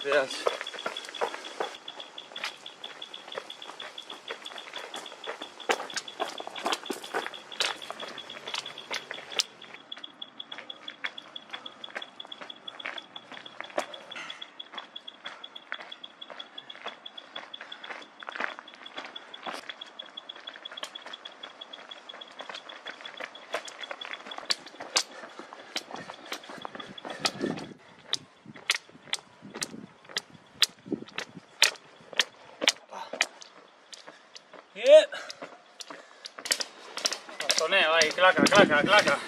Gracias. Bien. Bastoneo ahí, claca, claca, claca.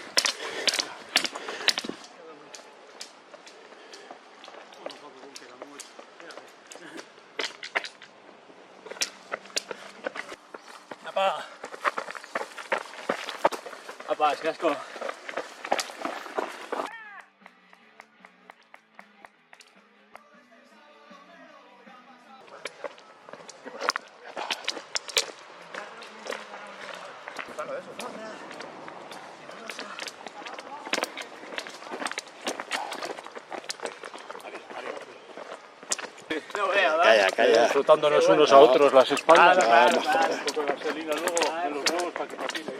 Apa. Apa, es que asco. Calla, calla. Frotándonos unos a otros las espaldas. Claro. Un poco de vaselina luego en los huevos para que patine.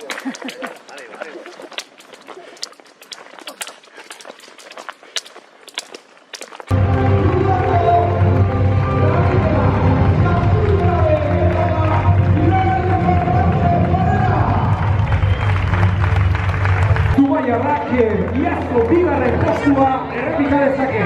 Jarrake, iazko bigarren postua errepika dezake.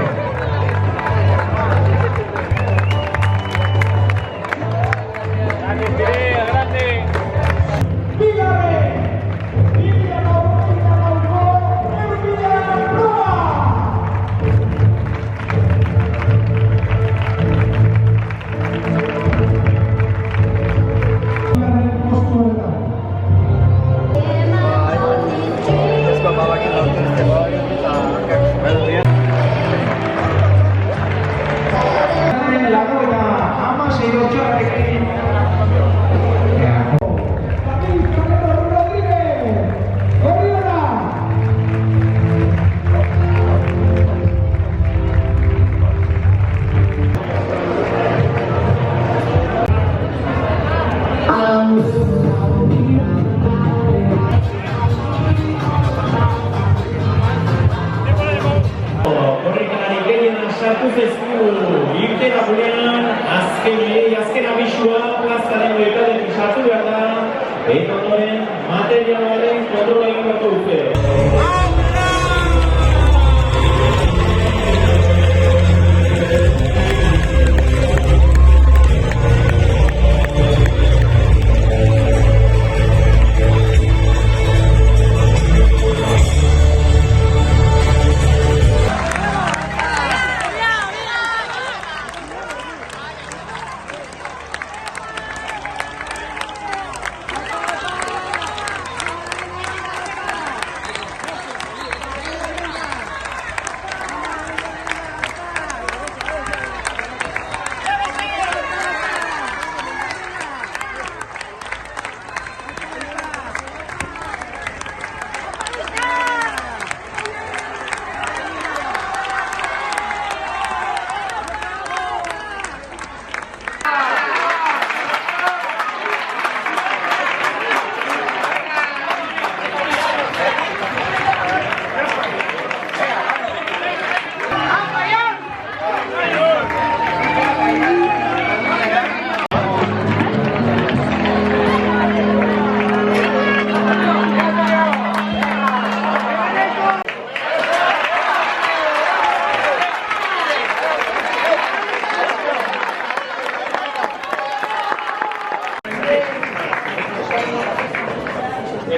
kontrola egin beharko dute.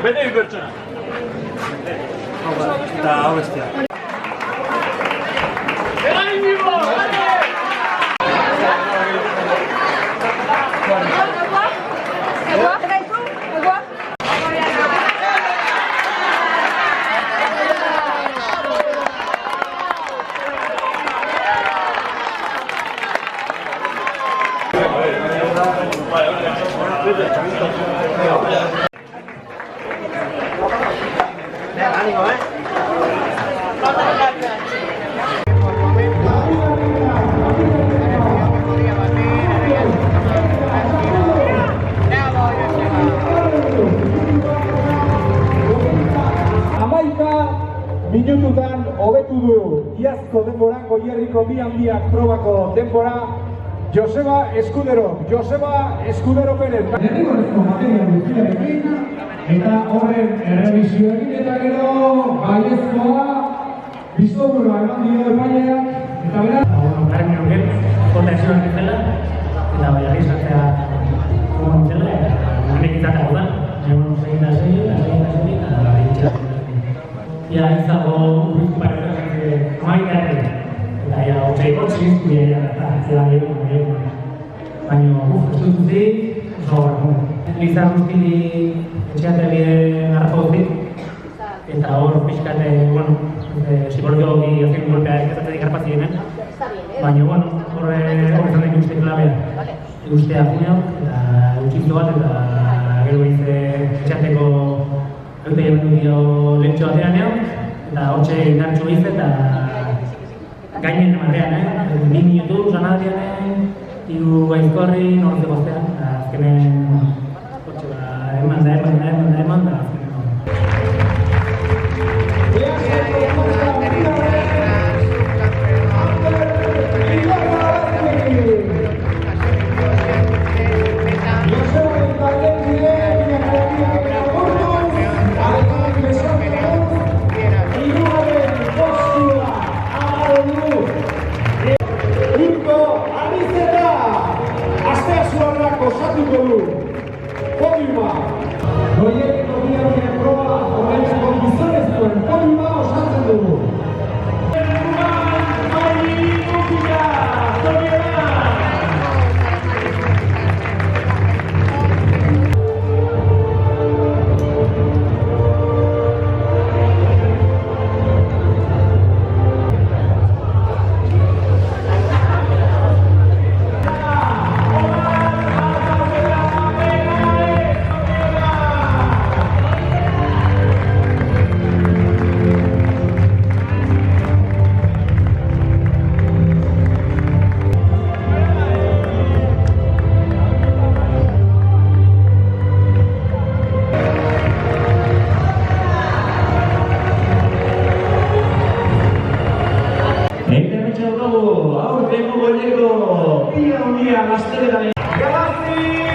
Bete bi pertsona. Eta hau bestia. Minututan hobetu du iazko denboran Goierriko bi handiak probako denbora Joseba Eskudero Pérez. Derrigorrezko materia guztiarekin eta horren errebizio egin eta gero baiezkoa biztoburua eman dio epaileak eta beraz. Garren horien kontazioak izela eta bai argizatzea komontzela eta honek izatea da. Egon segin da segin eta behitxea. Ya izago urriztu maitare eta ya otxaiko txiztu eta zela gero baina ez dut zuzi oso garrako. Lizar guztili etxeate bide garrako dut eta hor pixkate, psikologi azken golpea ezatetik garpatzi hemen baina, horre zan den uste klabea ustea juneok eta utxiztu bat eta gero etxeateko eute jemendu dio lehentxo batean eta hotxe indartxu izte eta gainen emarrean, 2 minutu zanadrian, 3 gaizkorri, nortzeko aztean, eta azkenen hotxe eman da azkenen. Aurreko goieko ia undia gaztelera. Galazi!